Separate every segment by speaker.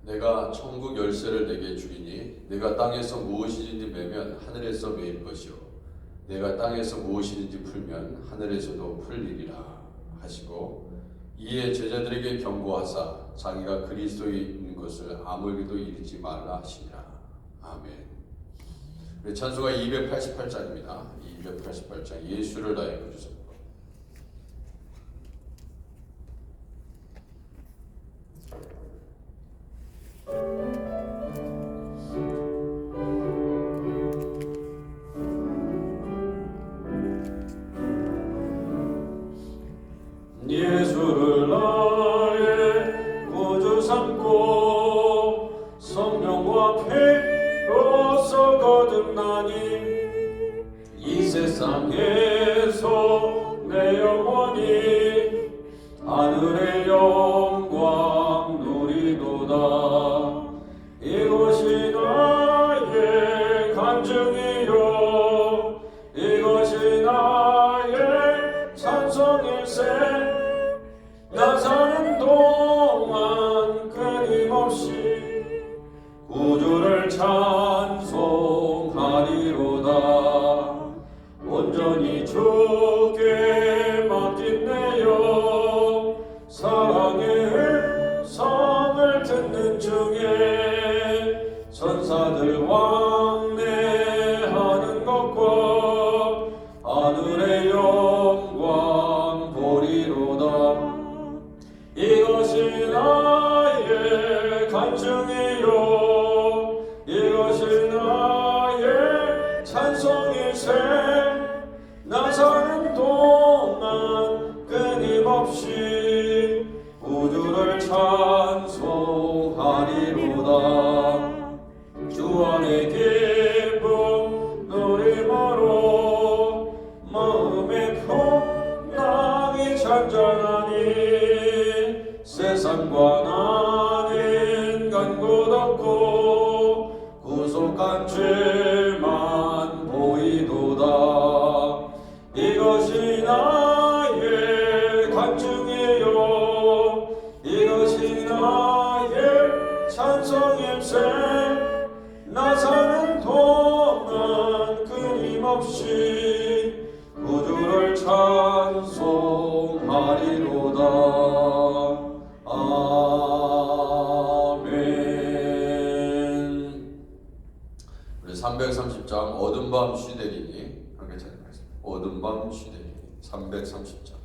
Speaker 1: 내가 천국 열쇠를 내게 주리니 내가 땅에서 무엇이든지 매면 하늘에서 매일 것이요 내가 땅에서 무엇이든지 풀면 하늘에서도 풀리리라 하시고 이에 제자들에게 경고하사 자기가 그리스도에 있는 것을 아무에게도 이르지 말라 하시니라. 아멘. 찬송가 288장입니다. 288장 예수를 나의 구주소.
Speaker 2: 예수를 나의 구주 삼고 성령과 피로써 거듭나니 이 세상에서 내 영혼이 하늘의 영광 누리도다. 이것이 나의 간증이요 이것이 나의 찬송일세. 나 사는 동안 끊임없이 구주를 찬송하리로다. 온전히 주께 맡긴내요. 사랑의 음성을 듣는 중에 천사들 왕래하는 것과 하늘의 영광 보리로다. 이것이 나의 간증이요 이것이 나의 찬송일세. 나 사는 동안 끊임없이 우주를 찬송하리로다. 주 안의 기쁨 누림으로 마음의 평강이 잔잔하니 세상과 나는 간 곳 없고 구속한 죄만 보이도다. 이것이 나의 간증이요 이것이 나의 찬송일세. 나 사는 동안 끊임없이 구주를 찬송하리로다. 아멘.
Speaker 1: 우리 330장 어둠 밤 쉬되리니 함께 찬양하겠습니다. 어둠 밤 쉬되리니 330장.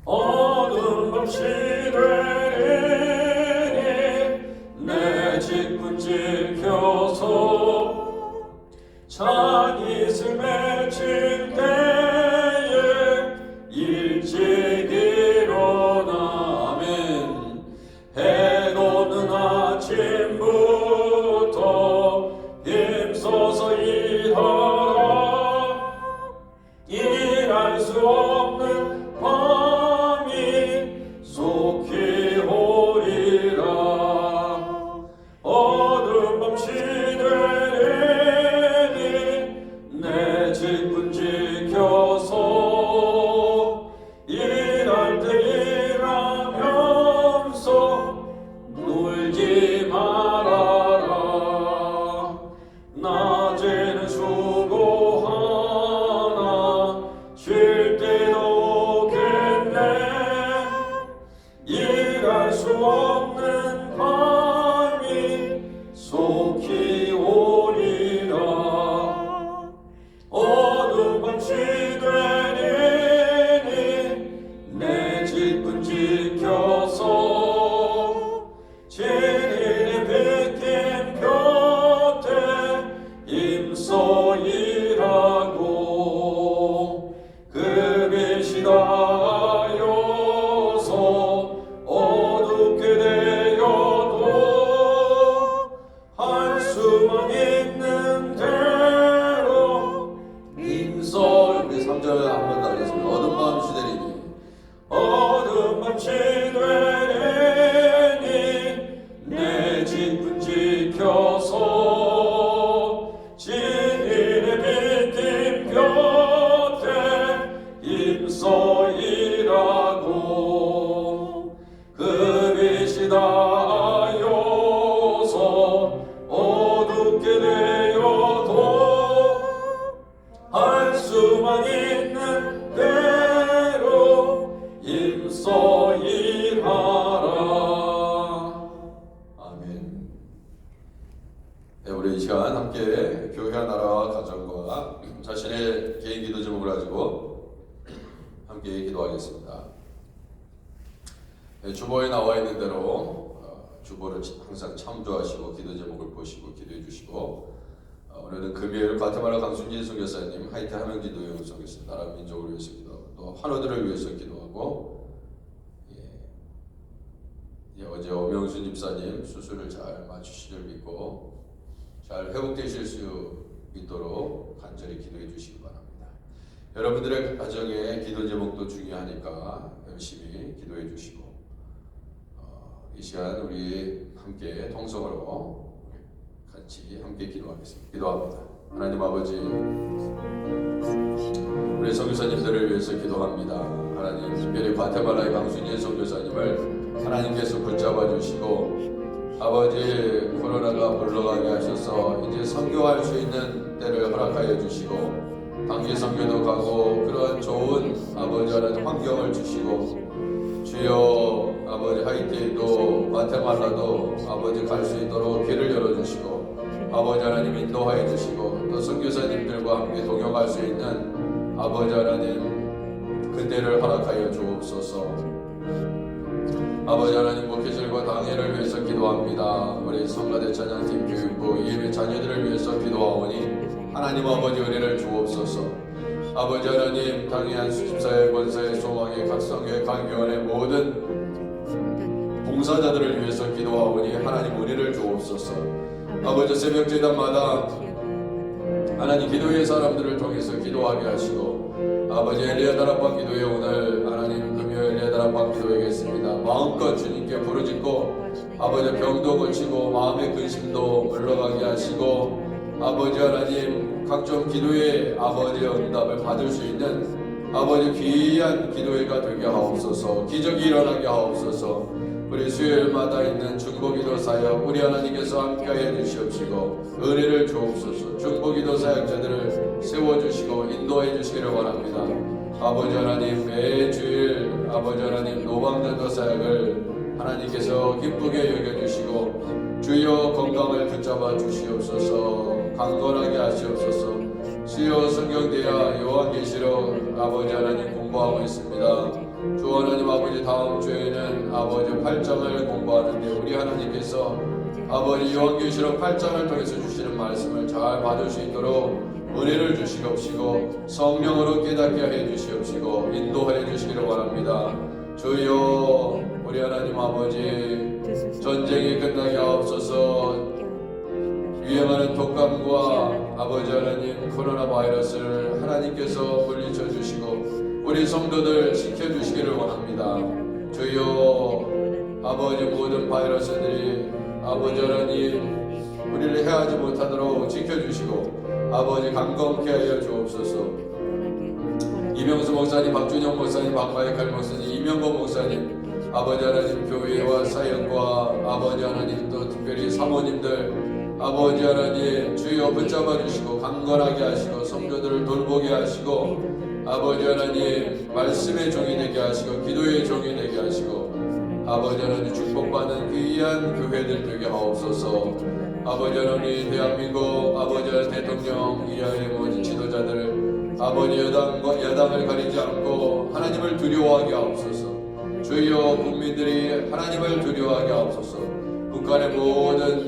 Speaker 2: 어둠 밤 시되리니 내 직분 지켜서 잔이슬 맺힐 때에 일찍 일어나. 아멘. 해돋는 아침부터 힘써서 일하라. 일할 수 없는 밤이 속히 오리라. 어둠 밤 시되리니 내 직분 지켜서 일할 때 일하면서 놀지 말아라. 낮에는 수고하나 쉴 때도 오겠네. 일할 수 없는 밤이 속히
Speaker 1: 네, 우리 이 시간 함께 교회 나라와 가정과 자신의 개인 기도 제목을 가지고 함께 기도하겠습니다. 네, 주보에 나와 있는 대로 주보를 항상 참조하시고 기도 제목을 보시고 기도해 주시고 오늘은 금요일 과테말라 강순진 선교사님 하이티 하명진 노영 선교사 나라 민족을 위해서 기도하고 또 환우들을 위해서 기도하고 어제 오명수 집사님 수술을 잘 마치실 줄 믿고 잘 회복되실 수 있도록 간절히 기도해 주시기 바랍니다. 여러분들의 가정의 기도 제목도 중요하니까 열심히 기도해 주시고 이 시간 우리 함께 통성으로 같이 함께 기도하겠습니다. 기도합니다. 하나님 아버지, 우리 선교사님들을 위해서 기도합니다. 하나님, 특별히 과테말라의 강순진 선교사님을 하나님께서 붙잡아 주시고 아버지 코로나가 물러가게 하셔서 이제 선교할 수 있는 때를 허락하여 주시고 단기 선교도 가고 그러한 좋은 아버지 하나님 환경을 주시고 주여 아버지 하이티도 과테말라도 아버지 갈 수 있도록 길을 열어주시고 아버지 하나님 인도하여 주시고 또 선교사님들과 함께 동역할 수 있는 아버지 하나님 그때를 허락하여 주옵소서. 아버지 하나님 목회자들과 당회를 위해서 기도합니다. 우리 성가대 찬양팀 교육부 예배 자녀들을 위해서 기도하오니 하나님 아버지 은혜를 주옵소서. 아버지 하나님 당회한 수집사의 권사의 소망의 각성의 강교원의 모든 봉사자들을 위해서 기도하오니 하나님 은혜를 주옵소서. 아버지 새벽 제단마다 하나님 기도의 사람들을 통해서 기도하게 하시고 아버지 엘리야 다락방 기도회 오늘 하나님 금요일 엘리야 다락방 기도하겠습니다. 마음껏 주님께 부르짖고 아버지 병도 고치고 마음의 근심도 물러가게 하시고 아버지 하나님 각종 기도의 아버지의 응답을 받을 수 있는 아버지 귀한 기도회가 되게 하옵소서. 기적이 일어나게 하옵소서. 우리 수요일마다 있는 중보기도 사역 우리 하나님께서 함께하여 주시옵시고 은혜를 주옵소서. 중보기도 사역자들을 세워주시고 인도해 주시기를 바랍니다. 아버지 하나님 매주일 아버지 하나님 노방전도 사역을 하나님께서 기쁘게 여겨주시고 주여 건강을 붙잡아 주시옵소서. 강건하게 하시옵소서. 주여 성경대야 요한계시록 아버지 하나님 공부하고 있습니다. 주 하나님 아버지 다음 주에는 아버지 8장을 공부하는데 우리 하나님께서 아버지 요한계시록 8장을 통해서 주시는 말씀을 잘 받을 수 있도록 은혜를 주시옵시고 성령으로 깨닫게 해 주시옵시고 인도해 주시기를 바랍니다. 주여 우리 하나님 아버지 전쟁이 끝나게 하옵소서. 유행하는 독감과 아버지 하나님 코로나 바이러스를 하나님께서 물리쳐 주시고 우리 성도들 지켜주시기를 원합니다. 주여 아버지 모든 바이러스들이 아버지 하나님 우리를 해하지 못하도록 지켜주시고 아버지 강건케 하여 주옵소서. 이명수 목사님, 박준영 목사님, 박마이칼 목사님, 이명고 목사님 아버지 하나님 교회와 사역과 아버지 하나님 또 특별히 사모님들 아버지 하나님 주여 붙잡아 주시고 강건하게 하시고 성도들을 돌보게 하시고 아버지 하나님 말씀의 종이 되게 하시고 기도의 종이 되게 하시고 아버지 하나님 축복받는 귀한 교회들 되게 하옵소서. 아버지 하나님 대한민국 아버지 하나님 대통령 이하의 모든 지도자들 아버지 여당을 가리지 않고 하나님을 두려워하게 하옵소서. 주여 국민들이 하나님을 두려워하게 하옵소서. 북한의 모든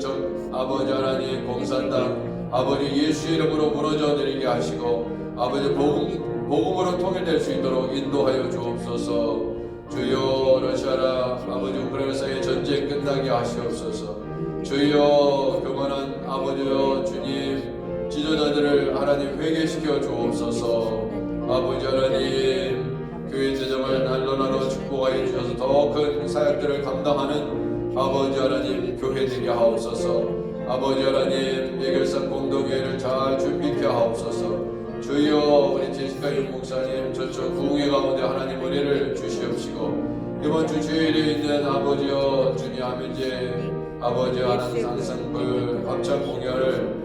Speaker 1: 아버지 하나님 공산당 아버지 예수 이름으로 무너져 내리게 하시고 아버지 복음으로 통일될 수 있도록 인도하여 주옵소서. 주여 러시아라 아버지 우크라이나의 전쟁 끝나게 하시옵소서. 주여 교만한 아버지여 주님 지도자들을 하나님 회개시켜 주옵소서. 아버지 하나님 교회 재정을 날로날로 축복하여 주셔서 더 큰 사역들을 감당하는 아버지 하나님 교회 되게 하옵소서. 아버지 하나님 예결산 공동회를 잘 준비케 하옵소서. 주여 우리 제시카 윤 목사님 저쪽 부흥회 가운데 하나님 은혜를 주시옵시고 이번 주 주일에 있는 아버지여 주님 아멘제 아버지 하나님 상승불 합창 공연을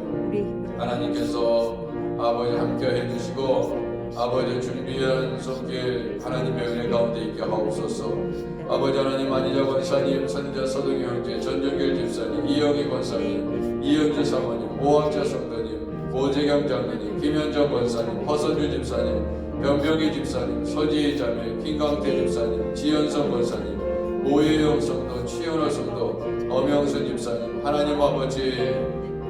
Speaker 1: 하나님께서 아버지 함께 해주시고 아버지 준비한 손길 하나님의 은혜 가운데 있게 하옵소서. 아버지 하나님 안희자 권사님, 선자 서동희 형제, 전정길 집사님, 이영희 권사님, 이현주 사모님, 오학자 성도님, 오재경 장로님, 김현정 권사님, 허선주 집사님, 변병희 집사님, 서지희 자매, 김강태 집사님, 지현성 권사님, 오혜영 성도, 최연호 성도, 엄영수 집사님, 하나님 아버지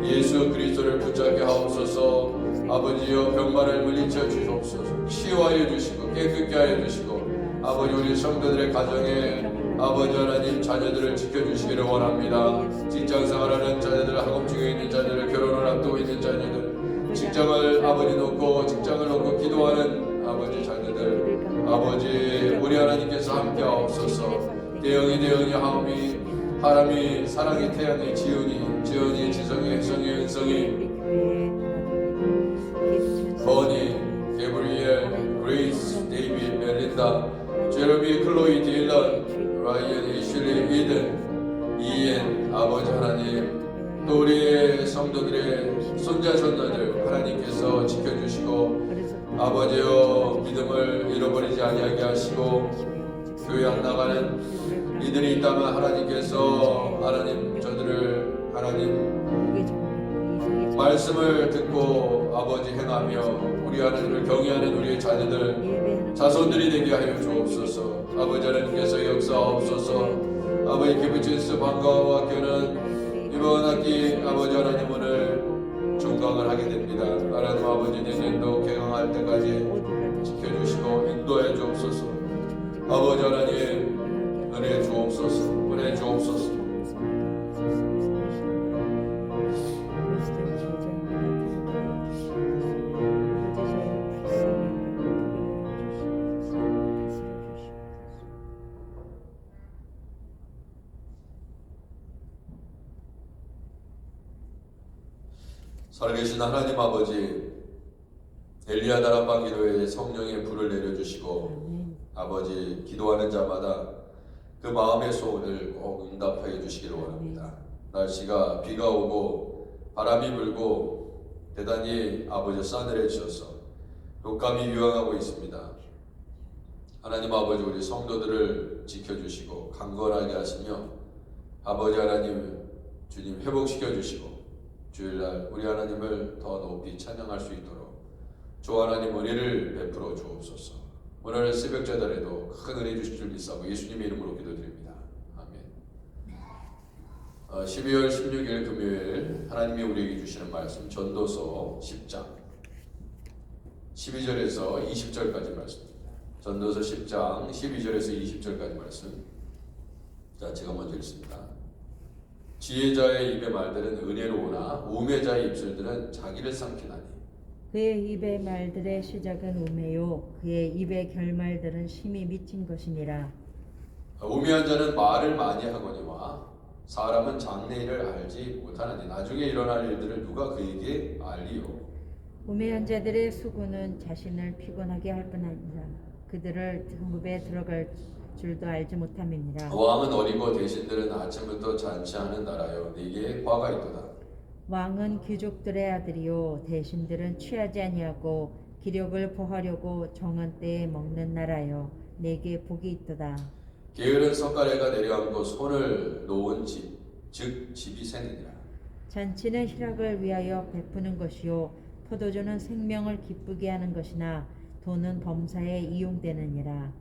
Speaker 1: 예수 그리스도를 붙잡게 하옵소서. 아버지여 병마를 물리쳐 주옵소서. 치유하여 주시고 깨끗게 하여 주시고 아버지 우리 성도들의 가정에 아버지 하나님 자녀들을 지켜주시기를 원합니다. 직장생활하는 자녀들, 학업 중에 있는 자녀들, 결혼을 앞두고 있는 자녀들, 직장을 아버지 놓고 직장을 놓고 기도하는 아버지 자녀들, 아버지 우리 하나님께서 함께 하옵소서. 대영이 하음이 하람이 사랑이 태양이 지은이 지성이 혜성이 은성이 버니 게브리엘 그레이스 데이빗 멜린다 제레미 클로이 딜런 라이언 이슐리 이든 이엔 아버지 하나님 또 우리의 성도들의 손자 손녀들 하나님께서 지켜주시고 아버지여 믿음을 잃어버리지 아니하게 하시고 교회 안 나가는 이들이 있다면 하나님께서 하나님 저들을 하나님 말씀을 듣고 아버지 행하며 우리 하나님을 경외하는 우리의 자녀들 자손들이 되게 하여 주옵소서. 아버지 하나님께서 역사하옵소서. 아버지 기브치스 방과후 학교는 이번 학기 아버지 하나님 오늘 종강을 하게 됩니다. 하나님 아버지 내년도 개강할 때까지 지켜주시고 인도해 주옵소서. 아버지 하나님 은혜 주옵소서. 은혜 주옵소서. 살아계신 하나님 아버지 엘리야 다락방 기도에 성령의 불을 내려주시고 아버지 기도하는 자마다 그 마음의 소원을 꼭 응답하여 주시기를 원합니다. 날씨가 비가 오고 바람이 불고 대단히 아버지 싸늘해지셔서 독감이 유행하고 있습니다. 하나님 아버지 우리 성도들을 지켜주시고 강건하게 하시며 아버지 하나님 주님 회복시켜 주시고 주일날 우리 하나님을 더 높이 찬양할 수 있도록 주 하나님 은혜를 베풀어 주옵소서. 오늘 새벽자단에도 큰 은혜 주실 줄 믿사고 예수님의 이름으로 기도드립니다. 아멘. 12월 16일 금요일 하나님이 우리에게 주시는 말씀 전도서 10장 12절에서 20절까지 말씀입니다. 전도서 10장 12절에서 20절까지 말씀. 자, 제가 먼저 읽습니다. 지혜자의 입의 말들은 은혜로우나 우매자의 입술들은 자기를 삼키나니
Speaker 3: 그의 입의 말들의 시작은 우매요 그의 입의 결말들은 심히 미친 것이니라.
Speaker 1: 우매한 자는 말을 많이 하거니와 사람은 장래일을 알지 못하나니 나중에 일어날 일들을 누가 그에게 알리요.
Speaker 3: 우매한 자들의 수고는 자신을 피곤하게 할 뿐 아니라 그들을 성읍에 들어갈 줄도 알지 못함이니라.
Speaker 1: 왕은 어리고 대신들은 아침부터 잔치하는 나라요 네게 화가 있도다.
Speaker 3: 왕은 귀족들의 아들이요 대신들은 취하지 아니하고 기력을 보하려고 정한 때에 먹는 나라요 내게 복이 있도다.
Speaker 1: 게으른 석가래가 내려앉고 손을 놓은 집, 즉 집이 새니라.
Speaker 3: 잔치는 희락을 위하여 베푸는 것이요 포도주는 생명을 기쁘게 하는 것이나 돈은 범사에 이용되느니라.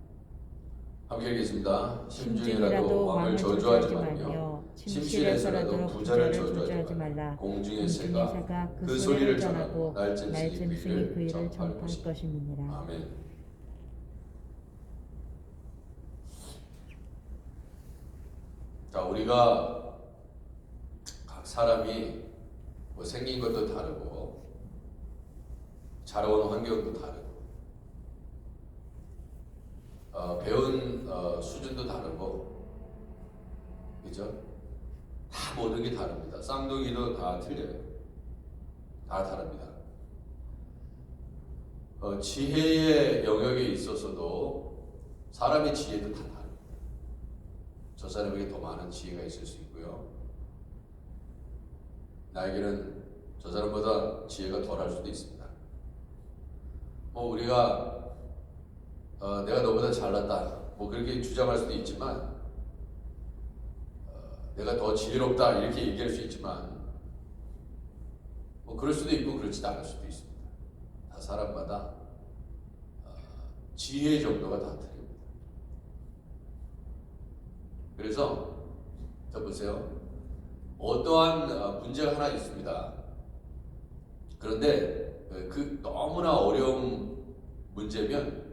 Speaker 1: 함께 읽겠습니다. 심중이라도 왕을 저주하지 말며 침실에서라도 부자를 저주하지 말라. 공중의 새가 그 소리를 전하고 날짐승이 그 일을 전파할
Speaker 3: 것임이니라.
Speaker 1: 아멘. 자, 우리가 각 사람이 뭐 생긴 것도 다르고 자라온 환경도 다르고 배운 수준도 다르고 그죠? 다 모든 게 다릅니다. 쌍둥이도 다 틀려요. 다 다릅니다. 지혜의 영역에 있어서도 사람의 지혜도 다 다릅니다. 저 사람에게 더 많은 지혜가 있을 수 있고요. 나에게는 저 사람보다 지혜가 덜할 수도 있습니다. 뭐 우리가 내가 너보다 잘났다 뭐 그렇게 주장할 수도 있지만 내가 더 지혜롭다 이렇게 얘기할 수 있지만 뭐 그럴 수도 있고 그렇지도 않을 수도 있습니다. 다 사람마다 지혜의 정도가 다 틀립니다. 그래서 자 보세요. 어떠한 문제가 하나 있습니다. 그런데 그 너무나 어려운 문제면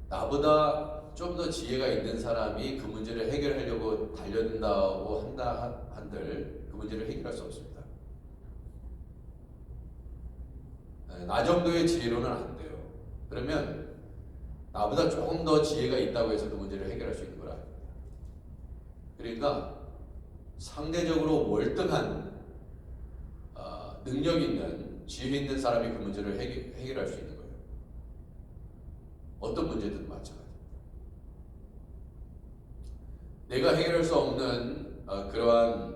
Speaker 1: 나보다 좀 더 지혜가 있는 사람이 그 문제를 해결하려고 달려든다고 한다 한들 그 문제를 해결할 수 없습니다. 나 정도의 지혜로는 안 돼요. 그러면 나보다 조금 더 지혜가 있다고 해서 그 문제를 해결할 수 있는 건 아닙니다. 그러니까 상대적으로 월등한 능력 있는 지혜 있는 사람이 그 문제를 해결할 수 있는 거예요. 어떤 문제든 마찬가지입니다. 내가 해결할 수 없는 그러한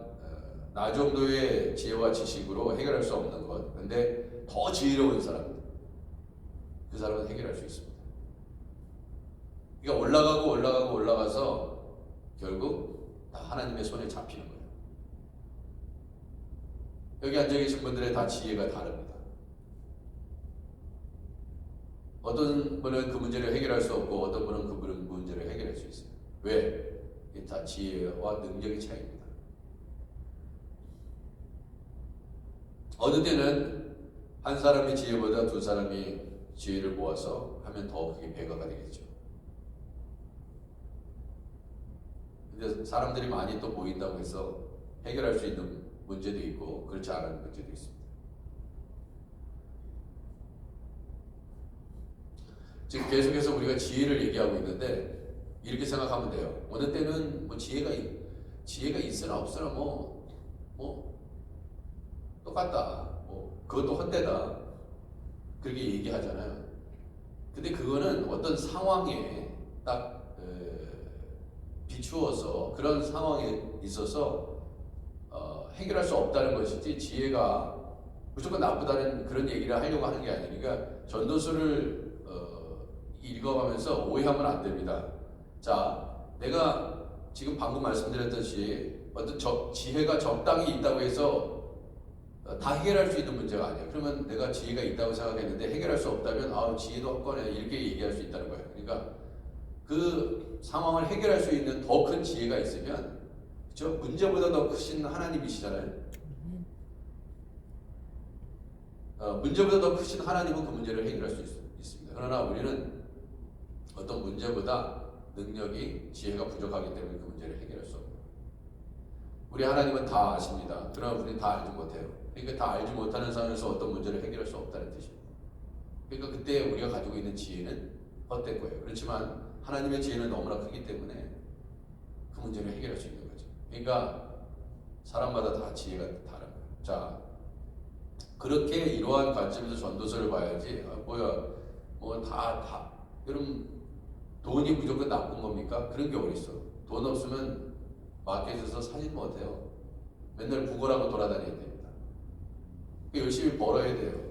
Speaker 1: 나 정도의 지혜와 지식으로 해결할 수 없는 것, 근데 더 지혜로운 사람, 그 사람은 해결할 수 있습니다. 그러니까 올라가서 결국 다 하나님의 손에 잡히는 거예요. 여기 앉아 계신 분들의 다 지혜가 다릅니다. 어떤 분은 그 문제를 해결할 수 없고 어떤 분은 그 문제를 해결할 수 있어요. 왜? 이게 다 지혜와 능력의 차이입니다. 어느 때는 한 사람의 지혜보다 두 사람이 지혜를 모아서 하면 더 그게 배가가 되겠죠. 근데 사람들이 많이 또 모인다고 해서 해결할 수 있는 문제도 있고 그렇지 않은 문제도 있습니다. 지금 계속해서 우리가 지혜를 얘기하고 있는데 이렇게 생각하면 돼요. 어느 때는 뭐 지혜가 있으나 없으나 뭐 똑같다. 뭐 그것도 헛되다. 그렇게 얘기하잖아요. 근데 그거는 어떤 상황에 딱 비추어서 그런 상황에 있어서 해결할 수 없다는 것이지 지혜가 무조건 나쁘다는 그런 얘기를 하려고 하는 게 아니니까 전도서를 읽어가면서 오해하면 안 됩니다. 자, 내가 지금 방금 말씀드렸듯이 어떤 지혜가 적당히 있다고 해서 다 해결할 수 있는 문제가 아니에요. 그러면 내가 지혜가 있다고 생각했는데 해결할 수 없다면 지혜도 헛거네 이렇게 얘기할 수 있다는 거예요. 그러니까 그 상황을 해결할 수 있는 더 큰 지혜가 있으면 그렇죠? 문제보다 더 크신 하나님이시잖아요. 문제보다 더 크신 하나님은 그 문제를 해결할 수 있습니다. 그러나 우리는 어떤 문제보다 능력이 지혜가 부족하기 때문에 그 문제를 해결할 수 없는 거예요. 우리 하나님은 다 아십니다. 그러나 우리는 다 알지 못해요. 그러니까 다 알지 못하는 상황에서 어떤 문제를 해결할 수 없다는 뜻입니다. 그러니까 그때 우리가 가지고 있는 지혜는 헛된 거예요. 그렇지만 하나님의 지혜는 너무나 크기 때문에 그 문제를 해결할 수 있는 거죠. 그러니까 사람마다 다 지혜가 다른 거예요. 자, 그렇게 이러한 관점에서 전도서를 봐야지. 여러분 돈이 무조건 나쁜 겁니까? 그런 게 어딨어. 돈 없으면 마켓에서 사진 못해요. 맨날 구걸하고 돌아다녀야 됩니다. 열심히 벌어야 돼요.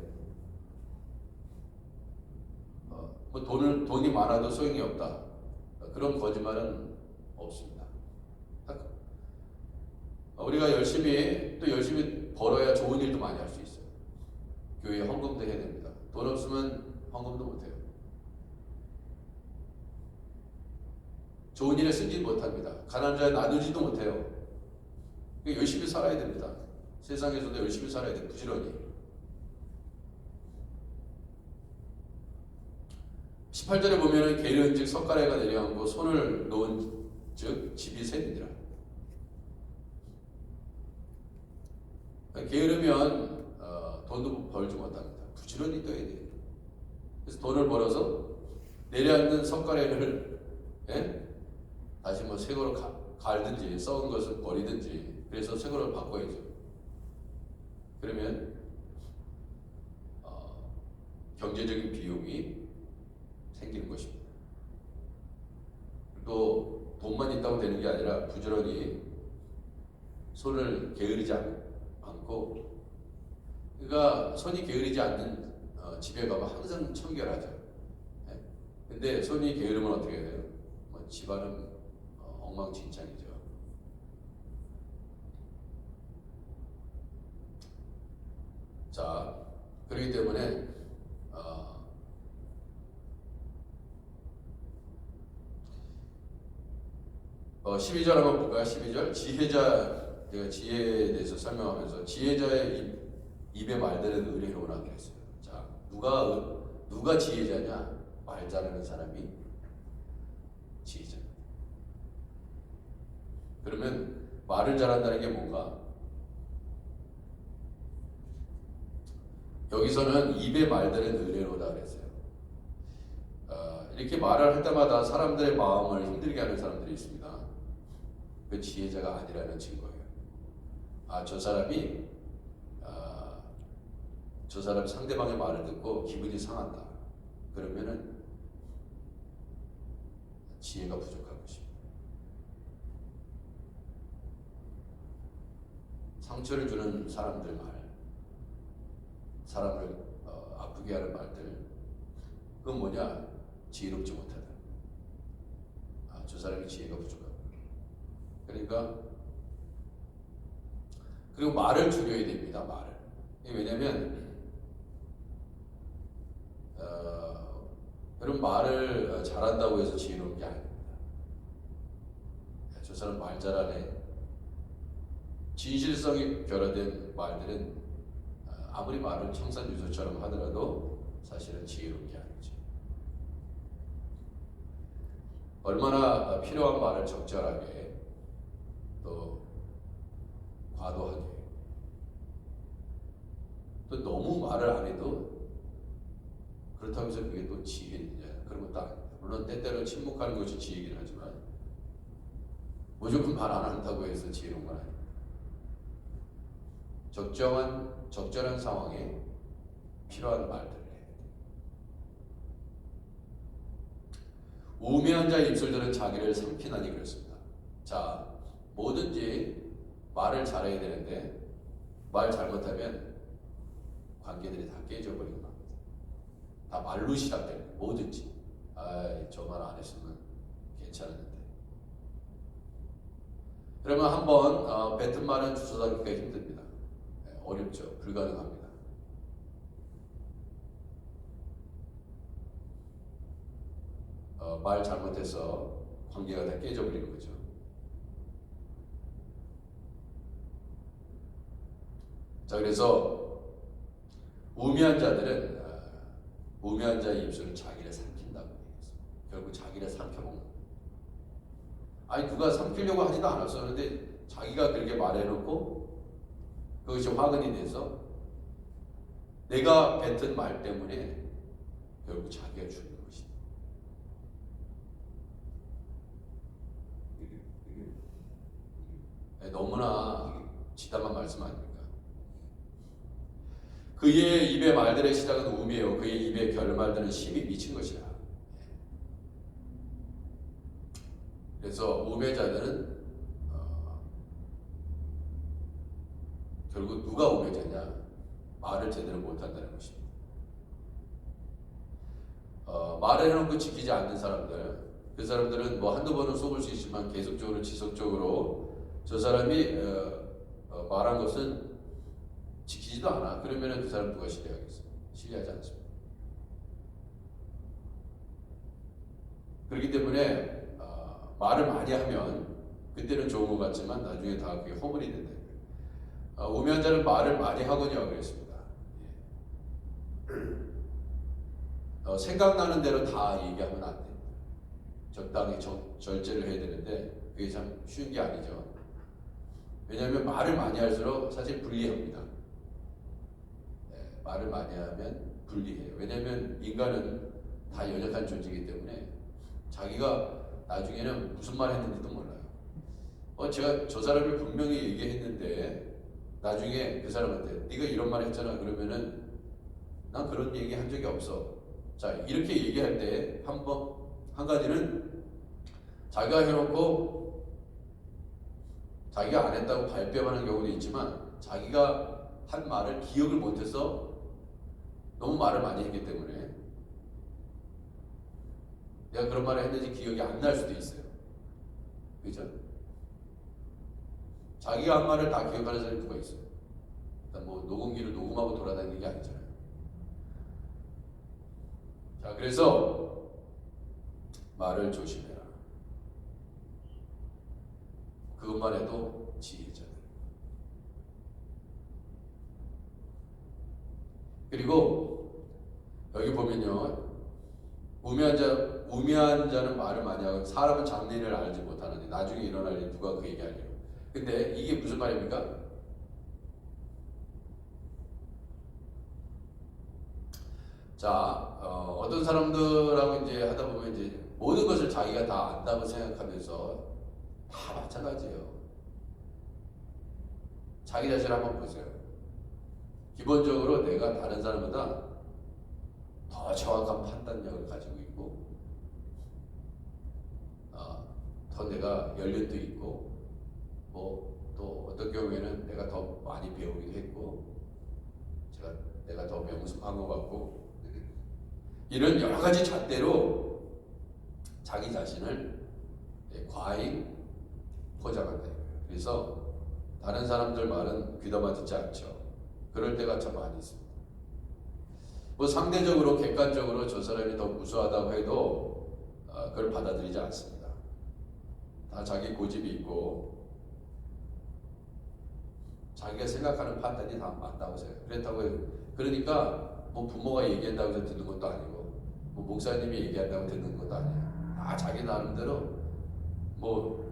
Speaker 1: 돈이 많아도 소용이 없다. 그런 거짓말은 없습니다. 우리가 열심히 벌어야 좋은 일도 많이 할 수 있어요. 교회에 헌금도 해야 됩니다. 돈 없으면 헌금도 못해요. 좋은 일에 쓰지 못합니다. 가난한 자에 나누지도 못해요. 열심히 살아야 됩니다. 세상에서도 열심히 살아야 돼요. 부지런히. 18절에 보면은 게으른즉 석가래가 내려앉고 손을 놓은 즉 집이 새니라. 게으르면 돈도 벌지 못합니다. 부지런히 떠야 돼요. 그래서 돈을 벌어서 내려앉는 석가래를 다시 새 거로 갈든지 썩은 것을 버리든지 그래서 새 거로 바꿔야죠. 그러면 경제적인 비용이 생기는 것입니다. 또 돈만 있다고 되는 게 아니라 부지런히 손을 게으르지 않고 그러니까 손이 게으르지 않는 집에 가면 항상 청결하죠. 예? 근데 손이 게으르면 어떻게 돼요? 집안은 엉망진창이죠. 자, 그렇기 때문에 12절 한번 볼까요? 12절 지혜자, 제가 지혜에 대해서 설명하면서 지혜자의 입의 말들은 의뢰로구나 그랬어요. 자, 누가 지혜자냐? 말 잘하는 사람이 지혜자. 그러면 말을 잘한다는 게 뭔가? 여기서는 입의 말들은 의뢰로다 그랬어요. 이렇게 말을 할 때마다 사람들의 마음을 힘들게 하는 사람들이 있습니다. 그 지혜자가 아니라는 증거예요. 저 사람이 저 사람 상대방의 말을 듣고 기분이 상한다. 그러면은 지혜가 부족한 것입니다. 상처를 주는 사람들 말, 사람을 아프게 하는 말들, 그건 뭐냐? 지혜롭지 못하다. 저 사람이 지혜가 부족하다. 그러니까 그리고 말을 줄여야 됩니다. 말을. 왜냐하면 여러분 말을 잘한다고 해서 지혜로운 게 아닙니다. 저 사람 말 잘하네. 진실성이 결여된 말들은 아무리 말을 청산유소처럼 하더라도 사실은 지혜로운 게 아니죠. 얼마나 필요한 말을 적절하게 또 과도하게 또 너무 말을 안 해도 그렇다고 해서 그게 또 지혜냐? 그런 것도 아닙니다. 물론 때때로 침묵하는 것이 지혜이긴 하지만 무조건 말 안 한다고 해서 지혜로운 건 아닙니다. 적절한 상황에 필요한 말들을 해야 돼요. 우매한 자의 입술들은 자기를 삼키나니 그렇습니다. 자, 뭐든지 말을 잘해야 되는데 말 잘못하면 관계들이 다 깨져버리는 겁니다. 다 말로 시작됩니다. 뭐든지. 저 말 안 했으면 괜찮았는데. 그러면 한번 뱉은 말은 주워담기가 힘듭니다. 어렵죠. 불가능합니다. 말 잘못해서 관계가 다 깨져버리는 거죠. 자, 그래서 우매한 자들은 우매한 자의 입술은 자기를 삼킨다고 얘기했습니다. 결국 자기를 삼켜먹는 거예요. 아니 누가 삼키려고 하지도 않았어. 그런데 자기가 그렇게 말해놓고 그것이 화근이 돼서 내가 뱉은 말 때문에 결국 자기가 죽는 것이다. 너무나 지담한 말씀 아닙니까? 그의 입의 말들의 시작은 우매요. 그의 입의 결말들은 심히 미친 것이라. 그래서 우매자들은 결국 누가 우매자냐? 말을 제대로 못한다는 것입니다. 말을 해놓고 지키지 않는 사람들, 그 사람들은 뭐 한두 번은 속을 수 있지만 계속적으로 지속적으로 저 사람이 말한 것은 지키지도 않아. 그러면은 그 사람 누가 신뢰하겠어요? 신뢰하지 않습니다. 그렇기 때문에 말을 많이 하면 그때는 좋은 것 같지만 나중에 다 그게 허물이 된다. 우매한 자는 말을 많이 하거니와 그랬습니다. 생각나는 대로 다 얘기하면 안 됩니다. 적당히 절제를 해야 되는데 그게 참 쉬운 게 아니죠. 왜냐하면 말을 많이 할수록 사실 불리합니다. 말을 많이 하면 불리해요. 왜냐하면 인간은 다 연약한 존재이기 때문에 자기가 나중에는 무슨 말 했는지도 몰라요. 제가 저 사람을 분명히 얘기했는데 나중에 그 사람한테 네가 이런 말 했잖아. 그러면은 난 그런 얘기 한 적이 없어. 자, 이렇게 얘기할 때 한 가지는 자기가 해놓고 자기가 안 했다고 발뺌하는 경우도 있지만 자기가 한 말을 기억을 못해서 너무 말을 많이 했기 때문에 내가 그런 말을 했는지 기억이 안 날 수도 있어요. 그죠? 자기가 한 말을 다 기억하는 사람이 누가 있어요? 일단 뭐 녹음기를 녹음하고 돌아다니는 게 아니잖아요. 자, 그래서 말을 조심해라. 그것만 해도 지혜잖아요. 그리고 여기 보면요, 우매한 자는 말을 많이 하고 사람은 장래를 알지 못하는데 나중에 일어날 일 누가 그 얘기하려고. 근데 이게 무슨 말입니까? 자, 어떤 사람들하고 이제 하다 보면 이제 모든 것을 자기가 다 안다고 생각하면서 다 마찬가지예요. 자기 자신을 한번 보세요. 기본적으로 내가 다른 사람보다 더 정확한 판단력을 가지고 있고, 더 내가 연륜도 있고, 뭐 또 어떤 경우에는 내가 더 많이 배우기도 했고, 내가 더 명숙한 것 같고, 이런 여러 가지 잣대로 자기 자신을 과히 포장한다. 그래서 다른 사람들 말은 귀담아 듣지 않죠. 그럴 때가 참 많이 있습니다. 뭐 상대적으로 객관적으로 저 사람이 더 우수하다고 해도 그걸 받아들이지 않습니다. 다 자기 고집이 있고 자기가 생각하는 판단이 다 맞다고 생각해요. 그러니까 뭐 부모가 얘기한다고 해서 듣는 것도 아니고 뭐 목사님이 얘기한다고 듣는 것도 아니에요. 다 자기 나름대로 뭐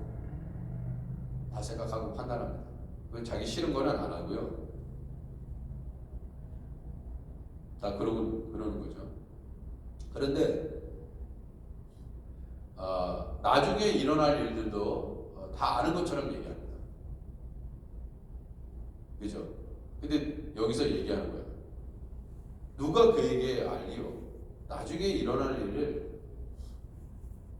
Speaker 1: 다 생각하고 판단합니다. 자기 싫은 거는 안 하고요. 다 그러는 거죠. 그런데 나중에 일어날 일들도 다 아는 것처럼 얘기합니다. 그죠? 근데 여기서 얘기하는 거예요. 누가 그에게 알리요? 나중에 일어날 일을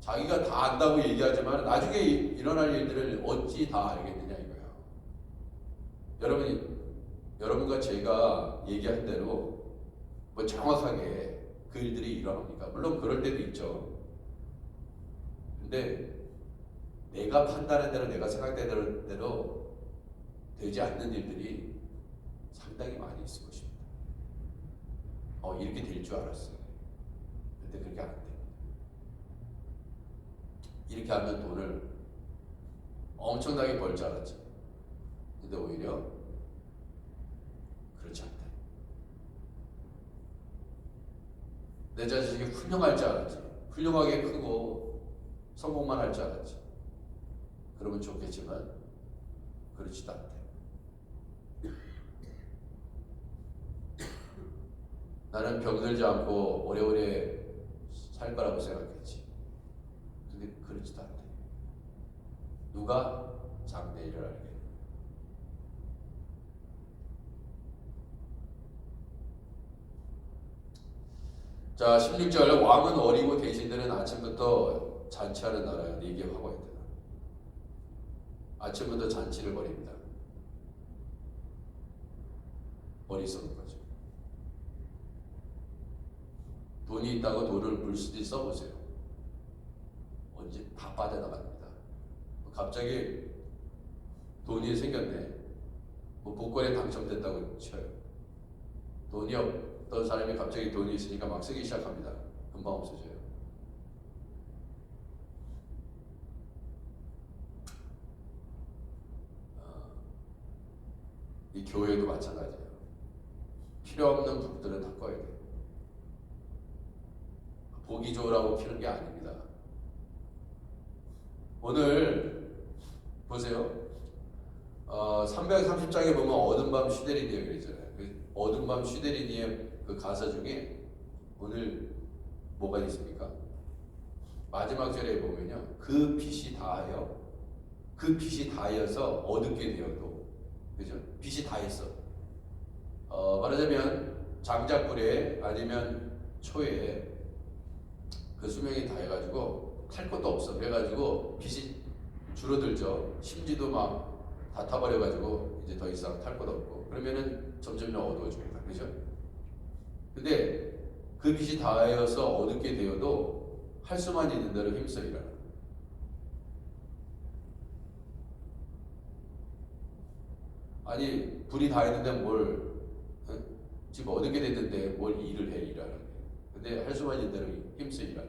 Speaker 1: 자기가 다 안다고 얘기하지만 나중에 일어날 일들을 어찌 다 알겠느냐 이거예요. 여러분과 제가 얘기한 대로 뭐 정확하게 그 일들이 일어납니까? 물론 그럴 때도 있죠. 근데 내가 판단한 대로 내가 생각된 대로 되지 않는 일들이 상당히 많이 있을 것입니다. 이렇게 될 줄 알았어요. 근데 그렇게 안 됩니다. 이렇게 하면 돈을 엄청나게 벌 줄 알았지. 근데 오히려 그렇지 않다. 내 자식이 훌륭할 줄 알았지. 훌륭하게 크고 성공만 할 줄 알았지. 그러면 좋겠지만 그렇지도 않대. 나는 병들지 않고 오래오래 살 거라고 생각했지. 근데 그렇지도 않대. 누가 장래일을 알게. 자, 16절 왕은 어리고 대신들은 아침부터 잔치하는 나라야. 얘기하고 있다. 아침부터 잔치를 벌입니다. 어리석은 거죠. 돈이 있다고 돈을 물쓰듯이 써보세요. 언제 다 빠져나갑니다. 갑자기 돈이 생겼네. 뭐 복권에 당첨됐다고 쳐요. 돈이 없던 사람이 갑자기 돈이 있으니까 막 쓰기 시작합니다. 금방 없어져요. 이 교회도 마찬가지예요. 필요 없는 북들은 다 꺼야 돼요. 보기 좋으라고 피는 게 아닙니다. 오늘 보세요. 330장에 보면 어둠 밤 슈데리니에 그랬잖아요. 어둠 밤 슈데리니의 그 가사 중에 오늘 뭐가 있습니까? 마지막 절에 보면요. 그 빛이 다하여 그 빛이 다하여서 어둡게 되어도 그죠? 빛이 다했어. 말하자면 장작불에 아니면 초에 그 수명이 다 해가지고 탈 것도 없어. 그래가지고 빛이 줄어들죠. 심지도 막 다 타버려가지고 이제 더 이상 탈 것도 없고 그러면은 점점 어두워집니다. 그죠? 근데 그 빛이 다하여서 어둡게 되어도 할 수만 있는 대로 힘써 일하라. 아니 불이 다 있는데 뭘 지금 어둡게 됐는데 뭘 일을 해 일하라. 근데 할 수만 있는 대로 힘써 일하래.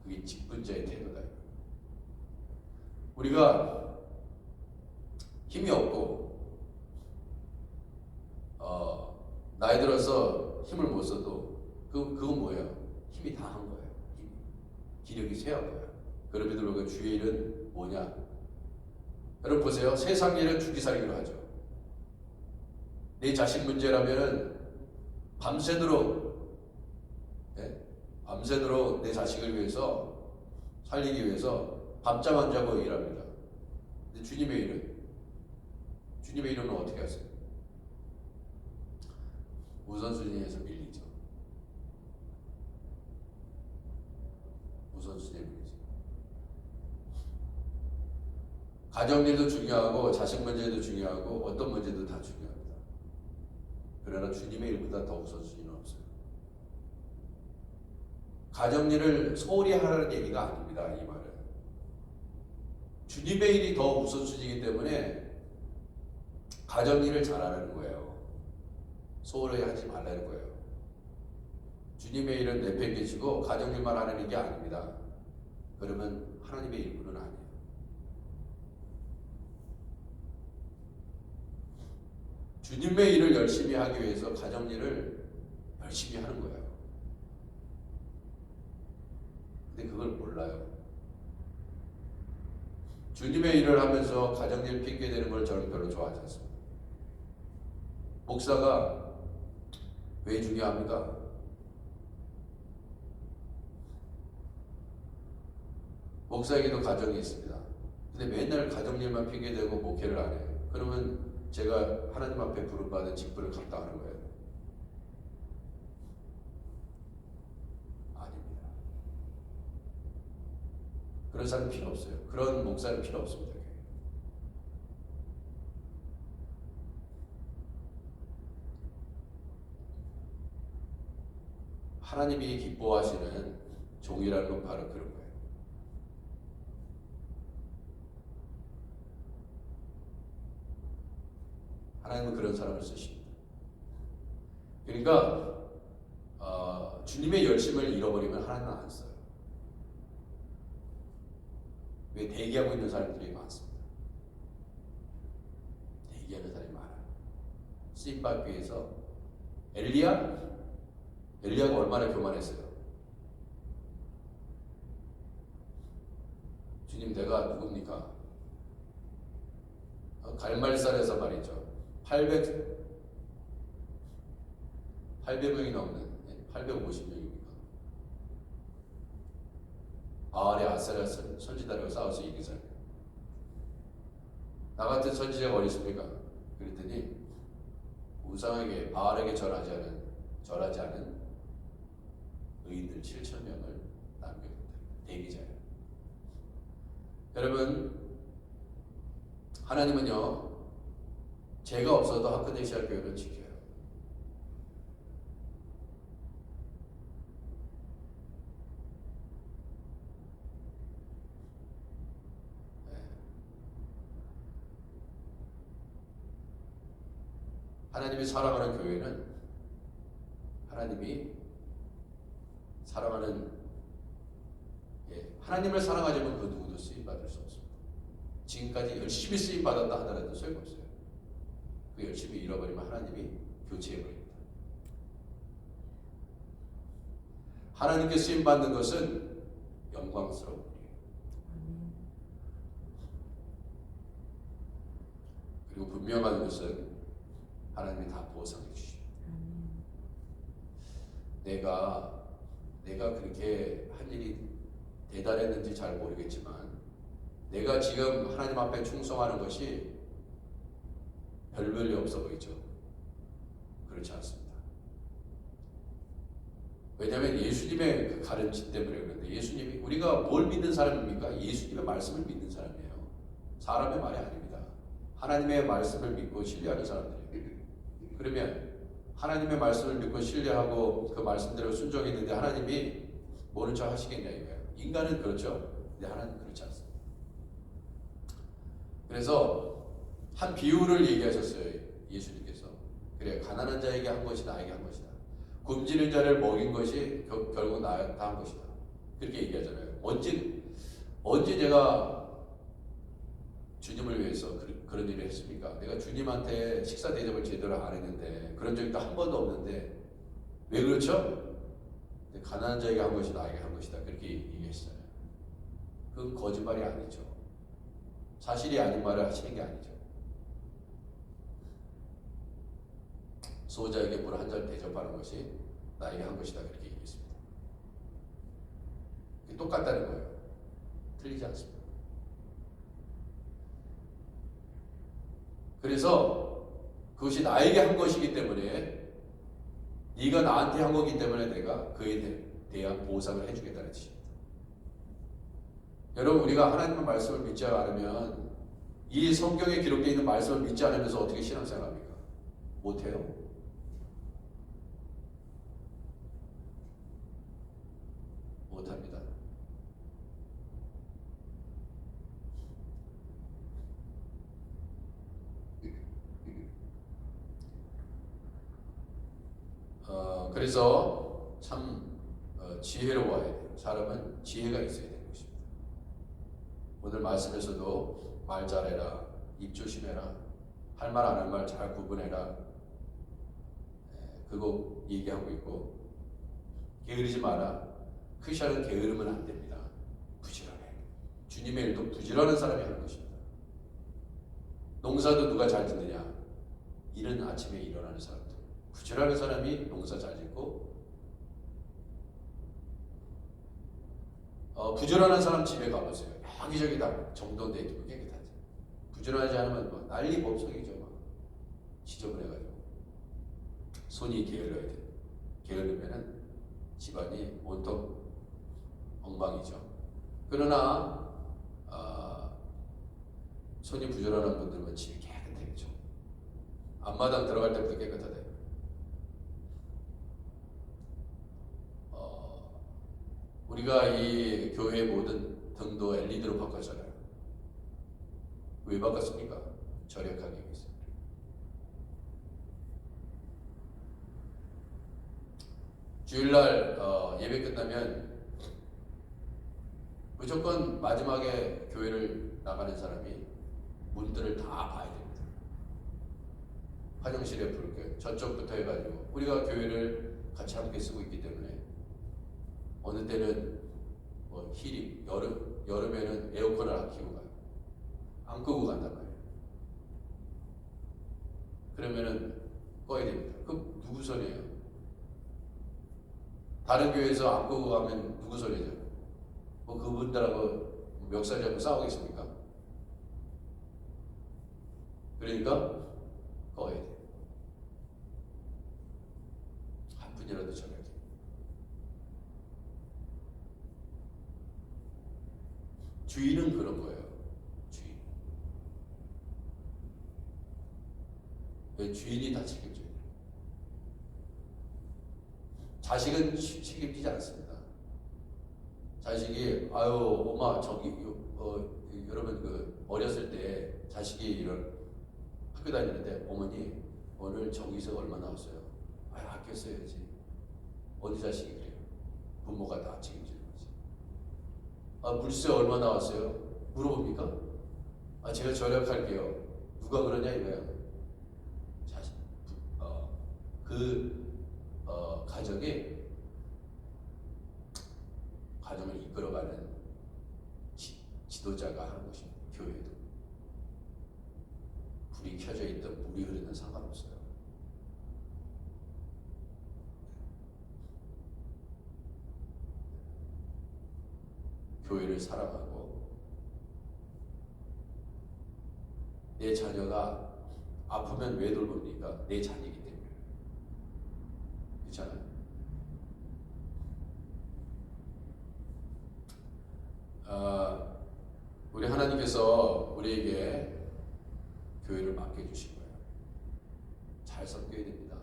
Speaker 1: 그게 직분자의 태도다. 우리가 힘이 없고 나이 들어서 힘을 못 써도 그건 뭐예요? 힘이 다 한 거예요. 기력이 쇠한 거예요. 그럼에도 불구하고 주의 일은 뭐냐? 여러분 보세요. 세상 일은 죽이살기로 하죠. 내 자식 문제라면은 밤새도록 밤새도록 내 자식을 위해서 살리기 위해서 밤잠 안 자고 일합니다. 근데 주님의 일은 어떻게 하세요? 우선순위에서 밀리죠. 우선순위에 밀리죠. 가정일도 중요하고 자식 문제도 중요하고 어떤 문제도 다 중요합니다. 그러나 주님의 일보다 더 우선순위는 없어요. 가정일을 소홀히 하라는 얘기가 아닙니다. 이 말은 주님의 일이 더 우선순위이기 때문에 가정일을 잘하라는 거예요. 소홀히 하지 말라는 거예요. 주님의 일은 내팽개치고 가정일만 하는 게 아닙니다. 그러면 하나님의 일부는 아니에요. 주님의 일을 열심히 하기 위해서 가정일을 열심히 하는 거예요. 근데 그걸 몰라요. 주님의 일을 하면서 가정일 핑계대는 걸 저는 별로 좋아하지 않습니다. 목사가 왜 중요합니까? 목사에게도 가정이 있습니다. 근데 맨날 가정일만 핑계대고 목회를 안 해요. 그러면 제가 하나님 앞에 부름받은 직분을 감당하는 거예요? 아닙니다. 그런 사람 필요 없어요. 그런 목사는 필요 없습니다. 하나님이 기뻐하시는 종이라는 건 바로 그런 거예요. 하나님은 그런 사람을 쓰십니다. 그러니까 주님의 열심을 잃어버리면 하나님은 안 써요. 왜? 대기하고 있는 사람들이 많습니다. 대기하는 사람이 많아요. 쓰임받기 위해서 엘리야가 얼마나 교만했어요. 주님 내가 누굽니까? 갈말산에서 말이죠. 800명이 넘는 850명입니까? 바알의 아세라 선지자라고 싸워서 이기잖아요. 나 같은 선지자가 어디 있습니까? 그랬더니 우상에게 바알에게 절하지 않은 의인들 7,000명을 남겨뒀다. 대기자예요. 여러분 하나님은요 죄가 없어도 하크데시아 교회를 지켜요. 하나님이 사랑하는 교회는 하나님을 사랑하지만 그 누구도 쓰임받을 수 없습니다. 지금까지 열심히 쓰임받았다 하더라도 소용없어요. 그 열심히 잃어버리면 하나님이 교체해버립니다. 하나님께 쓰임받는 것은 영광스러운 일이에요. 그리고 분명한 것은 하나님이 다 보상해 주십니다. 내가 그렇게 한 일이 대단했는지 잘 모르겠지만 내가 지금 하나님 앞에 충성하는 것이 별볼일 없어 보이죠? 그렇지 않습니다. 왜냐하면 예수님의 그 가르침 때문에 그런데 예수님이 우리가 뭘 믿는 사람입니까? 예수님의 말씀을 믿는 사람이에요. 사람의 말이 아닙니다. 하나님의 말씀을 믿고 신뢰하는 사람들이에요. 그러면 하나님의 말씀을 믿고 신뢰하고 그 말씀대로 순종했는데 하나님이 모른 척 하시겠냐 이거예요. 인간은 그렇죠. 근데 하나님은 그렇지 않습니다. 그래서 한 비유를 얘기하셨어요. 예수님께서. 그래, 가난한 자에게 한 것이 나에게 한 것이다. 굶주린 자를 먹인 것이 결국 나한테 한 것이다. 그렇게 얘기하잖아요. 언제 내가 주님을 위해서 그런 일을 했습니까? 내가 주님한테 식사 대접을 제대로 안 했는데, 그런 적도 한 번도 없는데, 왜 그렇죠? 가난한 자에게 한 것이 나에게 한 것이다. 그렇게 얘기했어요. 그건 거짓말이 아니죠. 사실이 아닌 말을 하시는 게 아니죠. 소자에게 물 한 잔 대접하는 것이 나에게 한 것이다. 그렇게 얘기했습니다. 똑같다는 거예요. 틀리지 않습니다. 그래서 그것이 나에게 한 것이기 때문에, 네가 나한테 한 거기 때문에 내가 그에 대한 보상을 해주겠다는 뜻입니다. 여러분, 우리가 하나님의 말씀을 믿지 않으면, 이 성경에 기록되어 있는 말씀을 믿지 않으면서 어떻게 신앙생활합니까? 못해요. 못합니다. 그래서 참 지혜로워야 돼요. 사람은 지혜가 있어야 되는 것입니다. 오늘 말씀에서도 말 잘해라, 입 조심해라, 할 말 안 할 말 잘 구분해라, 그거 얘기하고 있고, 게으르지 마라. 크리스천은 게으르면 안 됩니다. 부지런해. 주님의 일도 부지런한 사람이 하는 것입니다. 농사도 누가 잘 짓느냐? 이른 아침에 일어나는 사람들. 부지런한 사람이 농사 잘 짓고, 부지런한 사람 집에 가보세요. 여기저기 다 정돈돼 있고 깨끗하죠. 부지런하지 않으면 막 난리법석이죠. 막 지저분해가지고. 손이 게을러야 돼. 게으르면은 집안이 온통 엉망이죠. 그러나 손이 부지런한 분들은 집이 깨끗해죠. 앞마당 들어갈 때부터 깨끗하대요. 우리가 이 교회의 모든 등도 LED로 바꿨잖아요. 왜 바꿨습니까? 절약하기 위해서. 주일날 예배 끝나면 무조건 마지막에 교회를 나가는 사람이 문들을 다 봐야 됩니다. 화장실에 불 저쪽부터 해가지고, 우리가 교회를 같이 함께 쓰고 있기 때문에 어느 때는 힐이 여름에는 에어컨을 안 켜고 가요. 안 끄고 간단 말이에요. 그러면은 꺼야 됩니다. 그 누구 손이에요? 다른 교회에서 안 끄고 가면 누구 손이죠? 그분들하고 멱살 잡고 싸우겠습니까? 그러니까 꺼야 돼. 한 분이라도 저녁에. 주인은 그런 거예요. 주인. 주인이 다 책임져야 돼요. 자식은 책임지지 않습니다. 자식이 엄마 여러분 어렸을 때 자식이 이런 학교 다니는데, 어머니 오늘 정기세 얼마 나왔어요? 아껴 써야지. 어디 자식이 그래요? 부모가 다 책임지는 거지. 물세 얼마 나왔어요? 물어봅니까? 제가 절약할게요. 누가 그러냐 이거야. 자식, 가정을 이끌어가는 지도자가 하는 것입니다. 교회도. 불이 켜져 있든 물이 흐르든 상관없어요. 교회를 사랑하고, 내 자녀가 아프면 왜 돌봅니까? 내 자녀이기 때문에. 그렇잖아요. 우리 하나님께서 우리에게 교회를 맡겨주신 거예요. 잘 섬겨야 됩니다.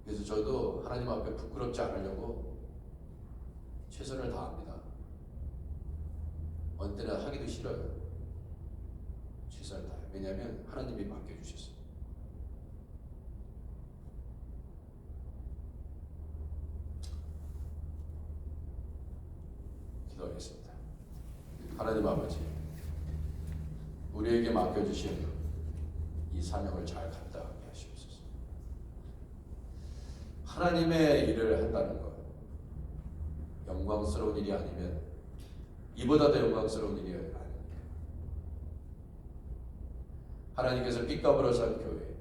Speaker 1: 그래서 저도 하나님 앞에 부끄럽지 않으려고 최선을 다합니다. 어느 때는 하기도 싫어요. 최선을 다해요. 왜냐하면 하나님이 맡겨주셨어요. 기도하겠습니다. 하나님 아버지, 우리에게 맡겨주신 이 사명을 잘 감당하게 하시옵소서. 하나님의 일을 한다는 것, 영광스러운 일이 아니면 이보다 더 영광스러운 일이 아닙니다. 하나님께서 빚값으로 산 교회,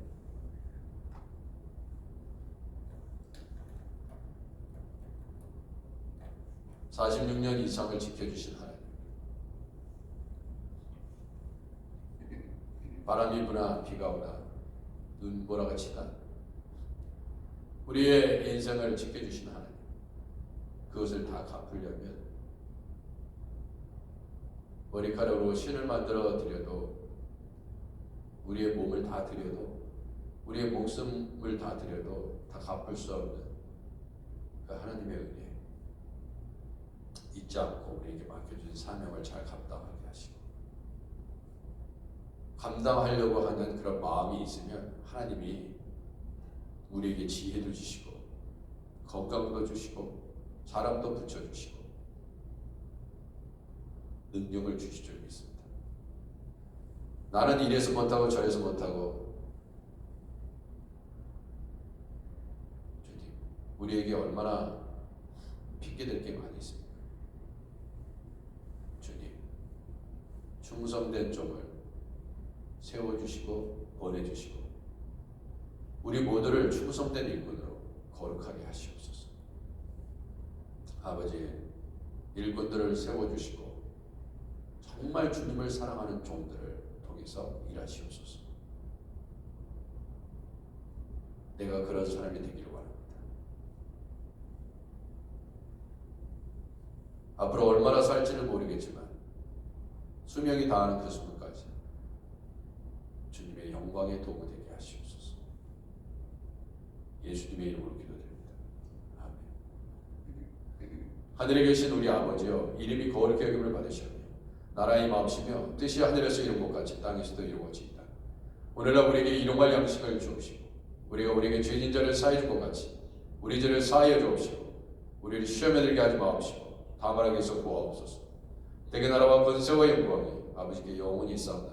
Speaker 1: 46년 이상을 지켜주신 하나님, 바람이 부나 비가 오나 눈보라가 치나 우리의 인생을 지켜주신 하나님, 그것을 다 갚으려면 머리카락으로 신을 만들어 드려도, 우리의 몸을 다 드려도, 우리의 목숨을 다 드려도 다 갚을 수 없는 그 하나님의 은혜, 잊지 않고 우리에게 맡겨주신 사명을 잘 감당하게 하시고, 감당하려고 하는 그런 마음이 있으면 하나님이 우리에게 지혜도 주시고 건강도 주시고 사람도 붙여주시고 능력을 주실 줄 믿습니다. 나는 이래서 못하고 저래서 못하고, 주님, 우리에게 얼마나 핑계댈 게 많이 있습니까? 주님, 충성된 종을 세워주시고 보내주시고 우리 모두를 충성된 일꾼으로 거룩하게 하시옵소서. 아버지, 일꾼들을 세워주시고 정말 주님을 사랑하는 종들을 통해서 일하시옵소서. 내가 그런 사람이 되기를 원합니다. 앞으로 얼마나 살지는 모르겠지만 수명이 다하는 그 순간까지 주님의 영광의 도구 되게 하시옵소서. 예수님의 이름으로 기도드립니다. 아멘. 하늘에 계신 우리 아버지여, 이름이 거룩히 여김을 받으시오며 나라의 마음이시며 뜻이 하늘에서 이룬 것 같이 땅에서도 이루어지이다. 오늘날 우리에게 일용할 양식을 주옵시고 우리가 우리에게 죄진 자를 사해 준 것 같이 우리 죄를 사하여 주옵시고 우리를 시험에 들게 하지 마옵시고 다만 악에서 구하옵소서. 대개 나라와 권세와 영광이 아버지께 영원히 있사옵나니